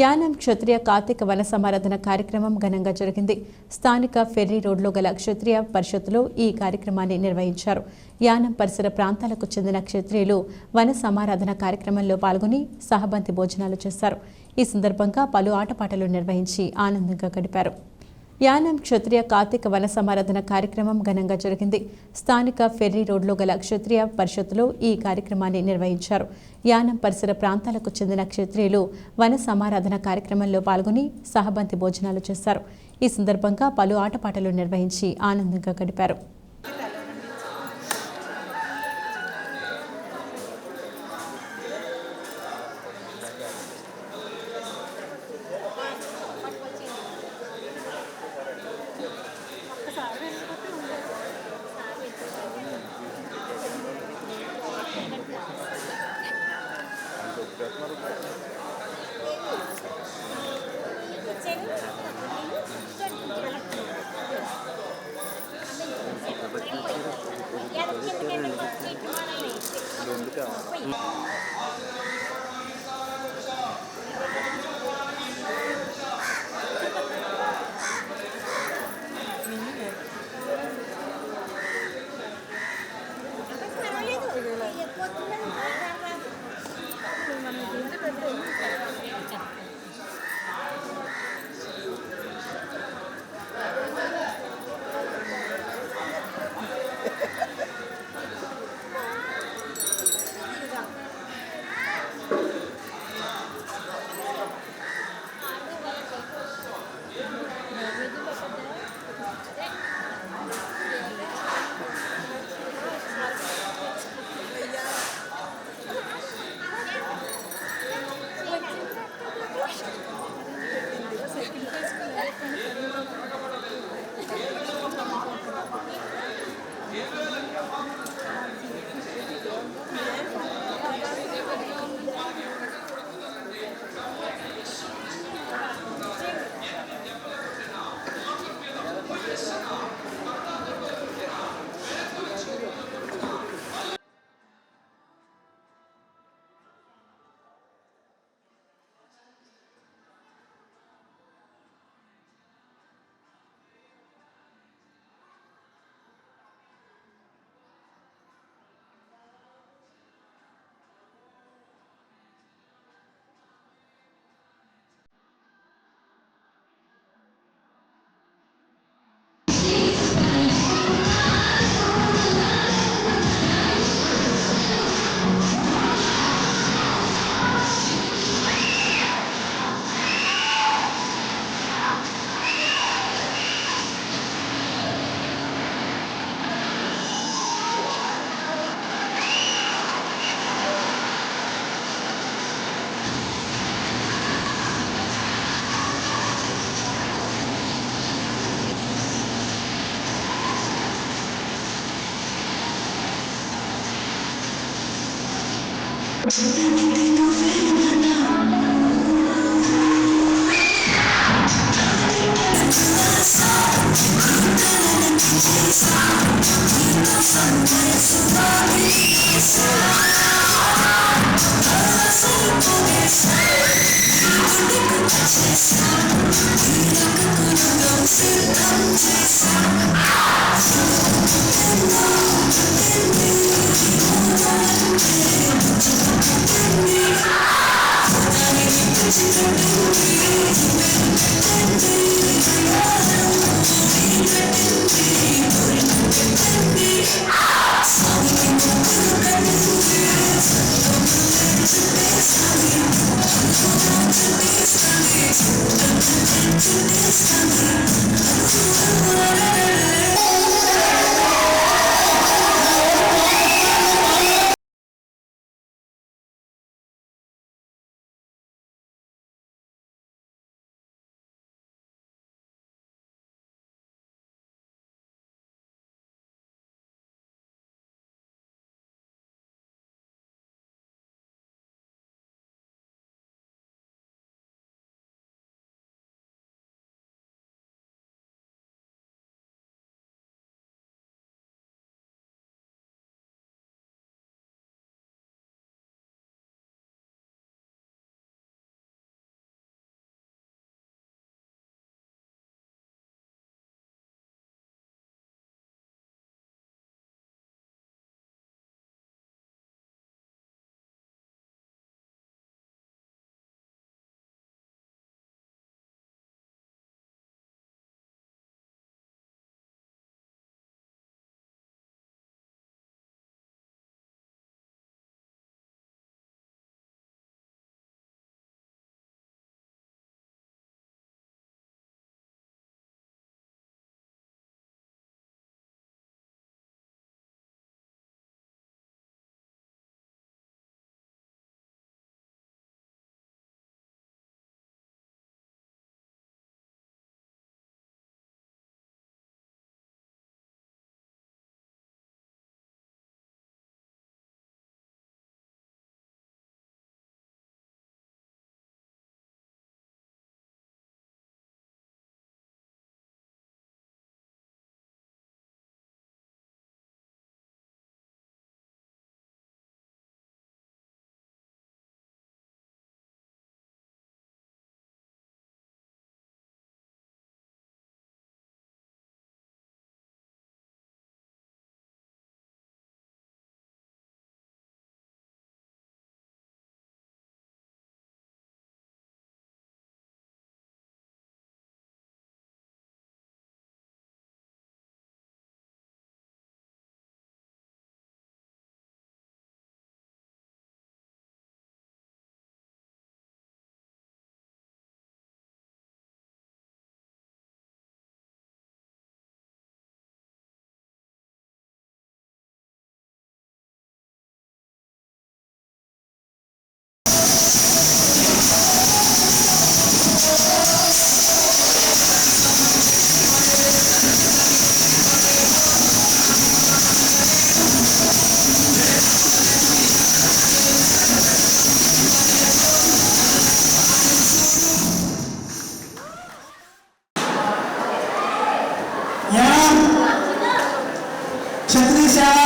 యానం క్షత్రియ కార్తీక వన సమారాధన కార్యక్రమం ఘనంగా జరిగింది. స్థానిక ఫెర్రీ రోడ్లో గల క్షత్రియ పరిషత్తులో ఈ కార్యక్రమాన్ని నిర్వహించారు. యానం పరిసర ప్రాంతాలకు చెందిన క్షత్రియులు వన సమారాధన కార్యక్రమంలో పాల్గొని సహబంతి భోజనాలు చేశారు. ఈ సందర్భంగా పలు ఆటపాటలు నిర్వహించి ఆనందంగా గడిపారు. యానం క్షత్రియ కార్తీక వన సమారాధన కార్యక్రమం ఘనంగా జరిగింది. స్థానిక ఫెర్రీ రోడ్లో గల క్షత్రియ పరిషత్తులో ఈ కార్యక్రమాన్ని నిర్వహించారు. యానం పరిసర ప్రాంతాలకు చెందిన క్షత్రియులు వన సమారాధన కార్యక్రమంలో పాల్గొని సహబంతి భోజనాలు చేశారు. ఈ సందర్భంగా పలు ఆటపాటలు నిర్వహించి ఆనందంగా గడిపారు.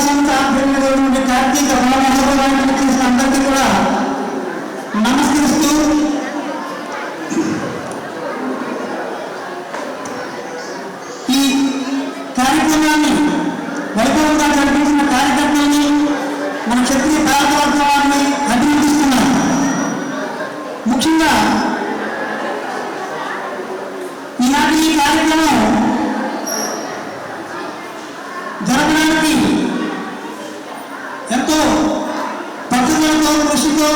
సంస్థ ఆధ్వర్యంలో కార్తీక మహోత్సవానికి చేసిన అందరికీ కూడా నమస్కరిస్తూ ఈ కార్యక్రమాన్ని వైభవంగా జరిపించిన కార్యక్రమాన్ని మన క్షత్రియ పాలకవర్గాన్ని అభినందిస్తున్నాం. ముఖ్యంగా ఈనాటి ఈ కార్యక్రమం జరగడానికి ఎంతో పట్టుదలతో కృషితో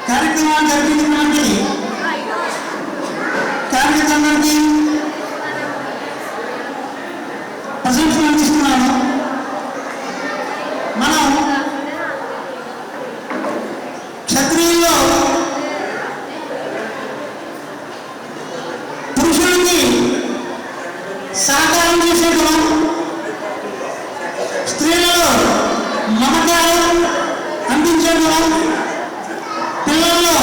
కార్యక్రమాలు జరిపించినటువంటి కార్యక్రమానికి ప్రశంసలు అందిస్తున్నాను. మనం క్షత్రియుల్లో పురుషుడికి సహకారం చేసే గుణం, స్త్రీలలో మమకారం అందించే గుణం, పిల్లల్లో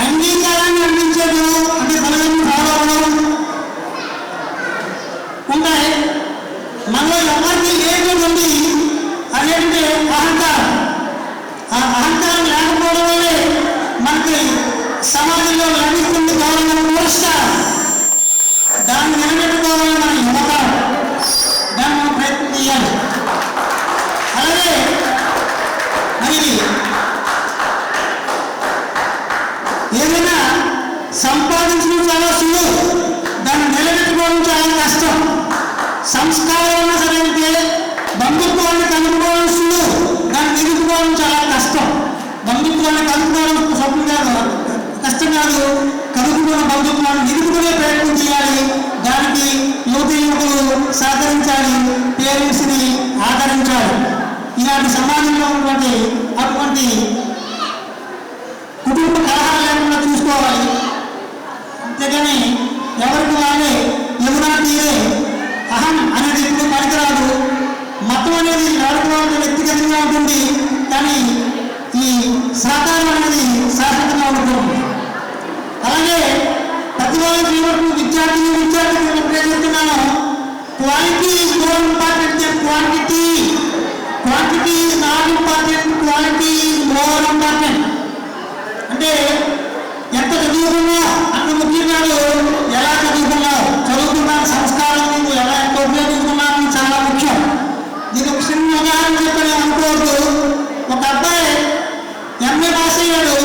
అంగీకారాన్ని అందించే గుణం అంటే తల్లిదండ్రులు భావన ఉంటాయి. మనలో ఎవరికి ఏది ఉంది అదేంటే అహంకారం. ఆ అహంకారం లేకపోవడం వల్లే మనకి సమాజంలో లభిస్తుంది గౌరవం, పురస్కారం. దాన్ని నిలబెట్టుకోవాలని మన యువత దాన్ని మనం ప్రయత్నం చేయాలి. అలాగే మరి ఏదైనా సంపాదించడం చాలా సులువు, దాన్ని నిలబెట్టుకోవడం చాలా కష్టం. సంస్కారం ఉన్నా సరే అంటే బంధుత్వాన్ని కలుపుకోవడం సులువు, దాన్ని నిలుపుకోవడం చాలా కష్టం. బంధుత్వాన్ని కలుపుకోవడం స్వప్నం కాదు, కష్టం కాదు. కలుపుకున్న బంధుత్వాన్ని నిలుపుకునే ప్రయత్నం చేయాలి. దానికి యువత యువకులు సహకరించాలి, పేరెంట్స్ని ఆదరించాలి. ఇలాంటి సమాజంలో ఉన్నటువంటి అటువంటి కుటుంబ కలహాలు లేకుండా చూసుకోవాలి. అంతేగాని ఎవరికి వాళ్ళే యమునా తీరే అహం అనేది ఇప్పుడు పనికిరాదు. మతం అనేది ఎవరికి వాళ్ళ వ్యక్తిగతంగా ఉంటుంది, కానీ ఈ సహకారం అనేది శాశ్వతంగా ఉంటుంది. అలాగే ప్రతి వాళ్ళకి విద్యార్థులు చెప్తున్నాను, quality is more important than quantity. Quantity is not important, quality is more important. అంటే ఎంత చదువుకున్నావు అంత ముఖ్యం కాదు, ఎలా చదువుకున్నావు, చదువుకున్న సంస్కారం నీకు ఎలా ఎంత ఉపయోగించుకున్నావు చాలా ముఖ్యం. దీనికి ఒక చిన్న ఉదాహరణ చెప్పని అనుకోవద్దు. ఒక అబ్బాయి ఎంఏ పాస్ అయ్యాడు.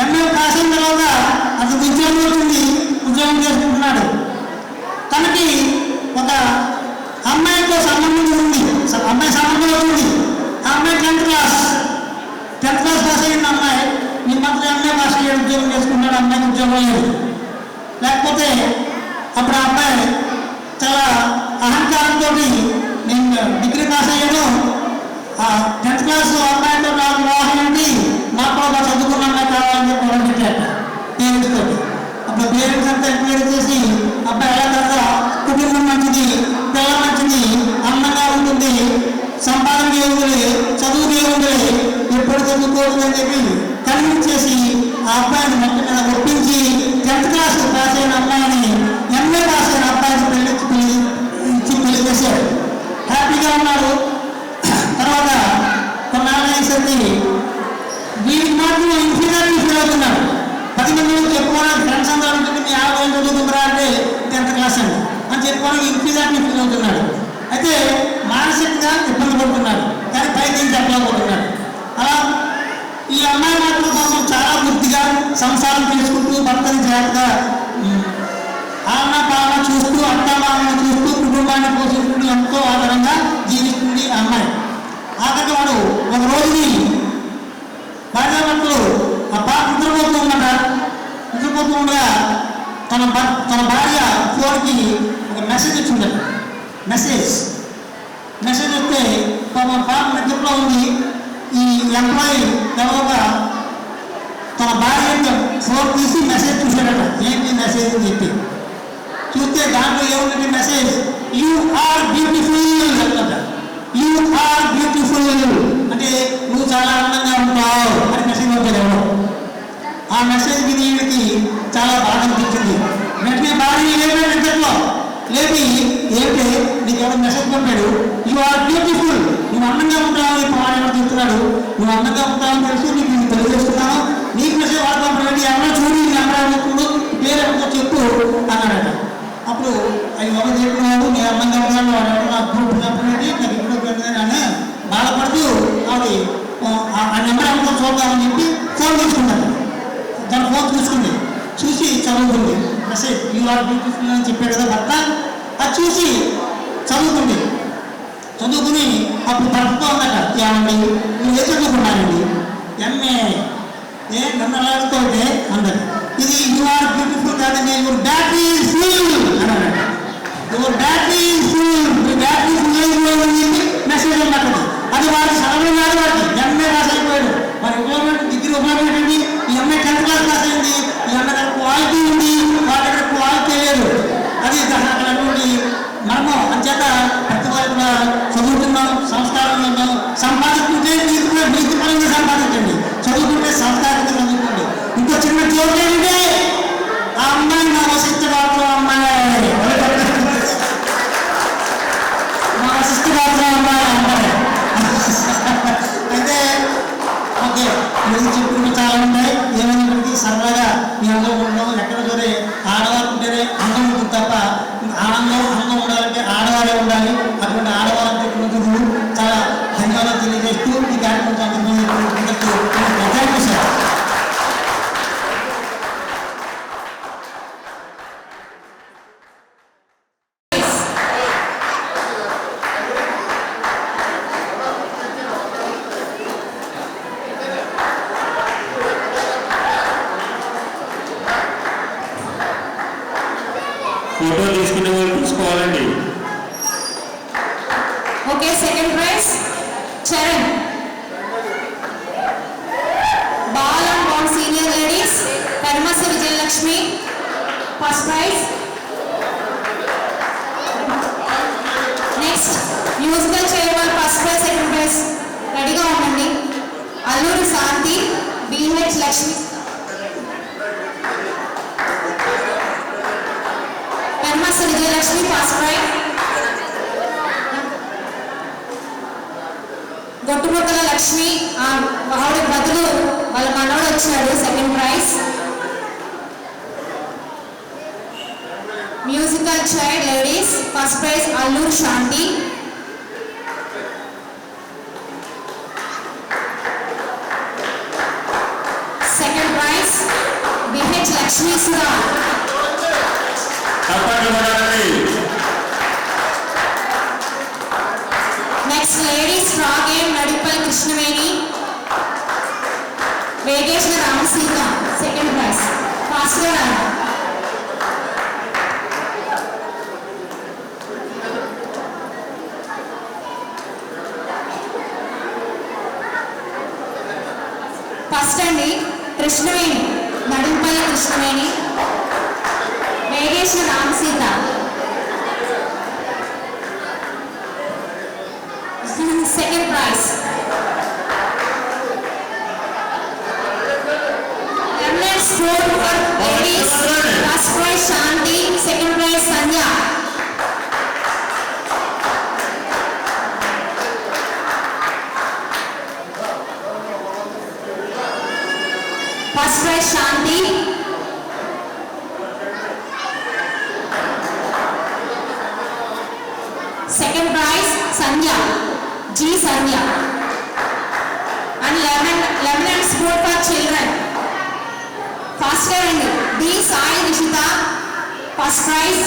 ఎంఏ పాస్ అయిన తర్వాత అతను ఉద్యోగం వచ్చింది, ఉద్యోగం చేసుకుంటున్నాడు. తనకి ఒక అమ్మాయితో సంబంధం ఉంది, అమ్మాయి సంబంధం వచ్చింది. ఆ అమ్మాయి 10th క్లాస్ పాస్ అయ్యింది. అమ్మాయి ఈ మాత్రం ఎంఏ పాస్ అయ్యాడు, ఉద్యోగం చేసుకుంటాడు. అమ్మాయికి ఉద్యోగం లేదు. లేకపోతే అప్పుడు ఆ అబ్బాయి చాలా అహంకారంతో నేను డిగ్రీ పాస్ అయ్యాను, 10th క్లాస్ అమ్మాయితో నాకు వివాహం ఏంటి, నాకు కూడా చదువుకున్న అమ్మాయి కావాలని చెప్పి పెట్టాడు పేరెంట్స్ తోటి. అప్పుడు పేరెంట్స్ అంతా ఎంక్వైరీ చేసి అబ్బాయి ఎలా కదా కుటుంబం మంచిది, పిల్ల మంచిది, అందంగా ఉంటుంది, సంపాదనకి ఏముంది, చదువుకి ఏముంది, ఎప్పుడు చదువుకోవద్దని చెప్పి కన్విన్స్ చేసి ఆ అబ్బాయిని మొత్తం మీద ఒప్పించి 10th క్లాస్ పాస్ అయిన అమ్మాయిని ఎంఏ పాస్ అయిన అబ్బాయిని పెళ్లి చేశాడు. హ్యాపీగా ఉన్నాడు. తర్వాత కొన్నాళ్ళు అయ్యేసరికి వీడికి మాత్రం ఇన్ఫీరియారిటీ ఫీల్ అవుతున్నాడు. 10 మంది చెప్పుకోవడానికి ఫ్రెండ్స్ అందరూ ఉంటుంది, మీ ఆరోగ్యం చదువుతుందా అంటే 10th క్లాస్ అండి అని చెప్పుకోవడానికి ఇన్ఫీరియారిటీ ఫీల్ అవుతున్నాడు. అయితే మానసికంగా ఇబ్బంది పడుతున్నాడు, కానీ పైకి ఏం చెప్పలేకపోతున్నాడు. అలా ఈ అమ్మాయి మాత్రం కోసం చాలా బుద్ధిగా సంసారం చేసుకుంటూ భర్తని జాగ్రత్తగా ఆమె పాలన చూస్తూ అత్తమామను చూస్తూ కుటుంబాన్ని పోషించుకుంటూ ఎంతో ఆధారంగా జీవిస్తుంది ఆ అమ్మాయి. ఆఖరికి వాడు ఒక రోజుని భార్యాభర్తలు ఆ పాప నిద్రపోతూ ఉండగా తన భార్య ఫోన్కి ఒక మెసేజ్ వచ్చిందట. మెసేజ్ వస్తే పాప నిద్రలో ఉంది. ఈ ఎంప్లాయీ ఎవరోగా తన భార్య ఫోన్ తీసి మెసేజ్ చూశాడట. ఏంటి మెసేజ్ అని చెప్పి చూస్తే దాంట్లో ఏముందంటే మెసేజ్, యూ ఆర్ బ్యూటిఫుల్ చెప్తాడ. యూ ఆర్ బ్యూటిఫుల్ అంటే నువ్వు చాలా అందంగా ఉంటావు అని మెసేజ్ పంపాడు ఎవరో. ఆ మెసేజ్ విని చాలా బాధ అనిపించింది. వెంటనే భార్య ఏమైనా నిద్రలో లేపి ఏంటి నీకు ఎవరు మెసేజ్ పంపాడు, యు ఆర్ బ్యూటిఫుల్, నువ్వు అందంగా ఉంటావు, ఇప్పుడు వాడు చెప్తున్నాడు, నువ్వు అందంగా ఉంటావని తెలుసు, నీకు ఇది తెలియజేస్తున్నాను, నీకు మెసేజ్ వాడు పంపాడు, ఎవరో చూడు నీ అమ్మాయి చూడు పేరు ఎవరితో చెప్పు అన్నాడట. అప్పుడు అవి ఎవరు చెప్పినాడు, నేను అందంగా ఉన్నాను, వాడు ఎవరు నాకు గ్రూప్ చెప్పినది, నాకు ఇప్పుడు పెట్టిందని అని బాధపడుతూ ఆవిడ ఆ నెంబర్ ఎవరితో చూద్దామని చెప్పి ఫోన్ తీసుకున్నాడు. దాని ఫోన్ చూసుకుంది, చూసి చదువుకుంది మెసేజ్, యు ఆర్ బ్యూటిఫుల్ అని చెప్పాడు కదా భర్త, అది చూసి చదువుకుంది. చదువుకుని అప్పుడు భర్తతో ఉందట, ఏమండి నువ్వు ఏ చదువుకున్నానండి, ఎంఏ, నన్ను ఎలా అడుగుతుంటే అందరు, ఇది యు ఆర్ బ్యూటిఫుల్ కాదండి, యువర్ బ్యాటరీ ఈజ్ ఫుల్ అన్నాడు. Your battery is full, me battery full అయిపోయింది మెసేజ్ అన్నట్టు. అది వాడు చదవడం కాదు, వాడికి ఎంఏ రాసి అయిపోయాడు. మరి ఉపయోగం డిగ్రీ ఉపయోగం ఏంటండి, ఈ ఎంఏ 10th క్లాస్ పాస్ అయింది, ఈ అన్న దగ్గర క్వాలిటీ ఉంది, వాళ్ళ దగ్గర క్వాలిటీ లేదు. అది అక్కడ అటువంటి మనము అంచేత ప్రతి వారు కూడా చదువుతున్నాం, సంస్కారం ఉన్నాం, సంపాదించుకుంటే నీతి పరంగా సంపాదించండి, చదువుకుంటే సంస్కారంగా చదువుకోండి. ఇంకో చిన్న జోక్ ఏంటంటే, ఆ అమ్మాయి నా వశిష్ఠరాత్రం అమ్మాయి, మా వశిష్ఠరాత్రం అమ్మాయి అమ్మాయి అయితే ఓకే. మీరు చెప్పుకుంటూ చాలా ఉన్నాయి, ఏమైనప్పటికీ సరదాగా మీ అందరూ ఉండడం, ఎక్కడ సరే ఆడవారు ఉంటేనే అందం ఉంటుంది తప్ప అందం ఉండాలంటే ఆడవారే ఉండాలి. అటువంటి ఆడవాళ్ళని చెప్పుకుంటూ చాలా ధన్యవాదాలు తెలియజేస్తూ ఈ కార్యక్రమం సార్. ఫోటో తీసుకునే వాళ్ళు తీసుకోవాలండి. Okay, second prize Charan, ball and ball senior ladies, Permasi Vijayalakshmi first prize. Next musical chair first prize second prize రెడీగా ఉండండి. Alluri Shanti, BH Lakshmi, Permasi Vijayalakshmi first prize. Gottumukkala Lakshmi, ఆవిడ బదులు వాళ్ళ మనవడు వచ్చాడు, second prize. Musical child ladies first prize Alluru Shanti. Second prize BH Lakshmi Sura. Next ladies ఫ్రా game Nadipalli Krishnaveni, Vegeshwara Ramaseeta second prize. ఫాస్ట్గా రాదు. ఫస్ట్ అండి Krishnaveni, Nadipalli Krishnaveni, Vegeshwara Ramaseeta. Second prize sport for ladies, first prize Shanti, second prize Sandhya. First prize Shanti, second prize Sandhya, G Sandhya. And lemon and sport for children first అండి D Sai Rishitha first prize.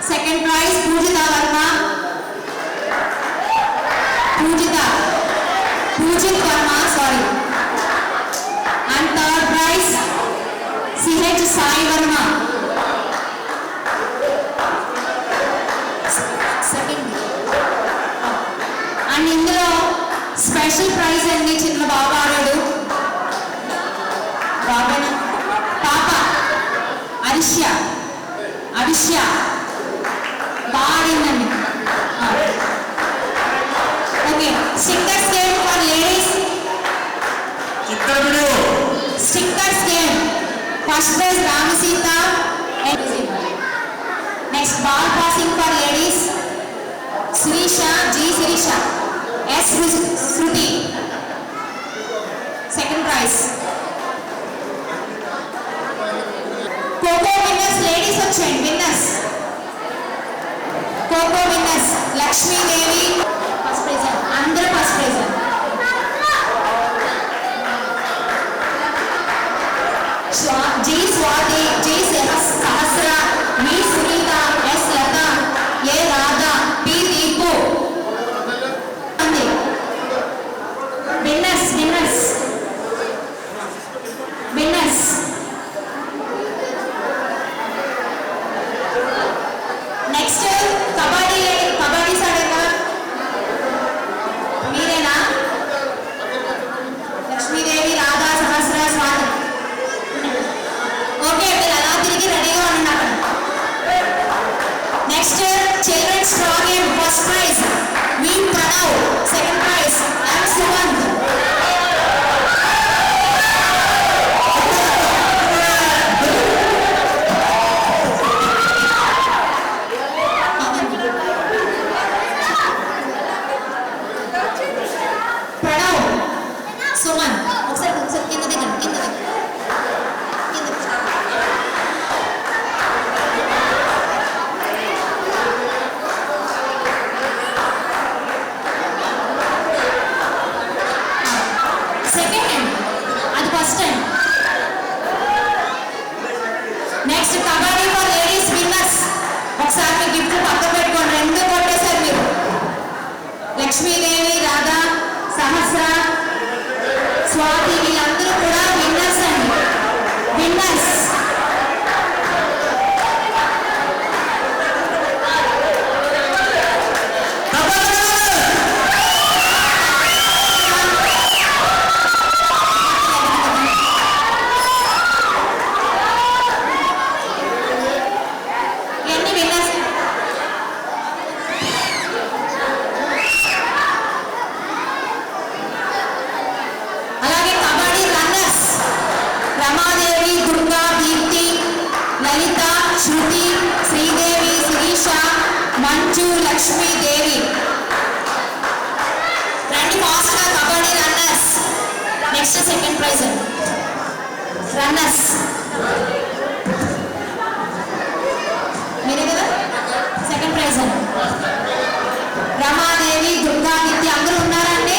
Second prize Poojitha Varma, Poojith Varma sorry. And third prize CH Sai Varma. And ఇందులో special prize అండి చిన్న బాబు ఆడాడు, పాప అరిష్య బాగా ఆడిందండి. Okay, stickers game for ladies, stickers game first praise Ramaseetha. Next ball passing for ladies Sirisha G Sirisha S Shruti second prize. Kho kho winners ladies వచ్చేయండి. Winners kho kho winners Lakshmidevi first prize, అందరూ first prize. G Swathi G Sahasra V Sunitha S Latha A Radha P Deepu. Winners winners winners next kabaddi సాడేనా మీరేనా? Lakshmidevi Radha Sahasra Swathi. Okay మీరు అలా తిరిగి రెడీగా ఉన్నారు. Next children's straw game first prize V Pranav, second prize M Sumanth. Pranav Suman ఒకసారి కింద దిగండి, కింద సెకండ్ టైం అది first time. Next kabaddi for ladies winners. ఒకసారి మీ గిఫ్ట్ పక్కన పెట్టుకోండి, రెండు కొట్టేశారు మీరు. లక్ష్మీదేవి రాధా సహస్ర స్వాతి వీళ్ళందరూ కూడా విన్నర్స్ అండి. విన్నర్స్ ఎన్ని విన్నర్స్? అలాగే కబడ్డీ రన్నర్స్ రమాదేవి దుర్గా దీప్తి లలిత శృతి శ్రీదేవి శిరీష మంజు లక్ష్మీదేవి. రండి ఫాస్ట్గా kabaddi runners. Next second prize runners మీరే కదా. సెకండ్ ప్రైజ్ రమాదేవి దుర్గా దీప్తి అందరూ ఉన్నారండి.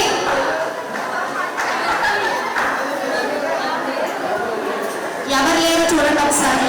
ఎవరు లేరు చూడండి ఒకసారి.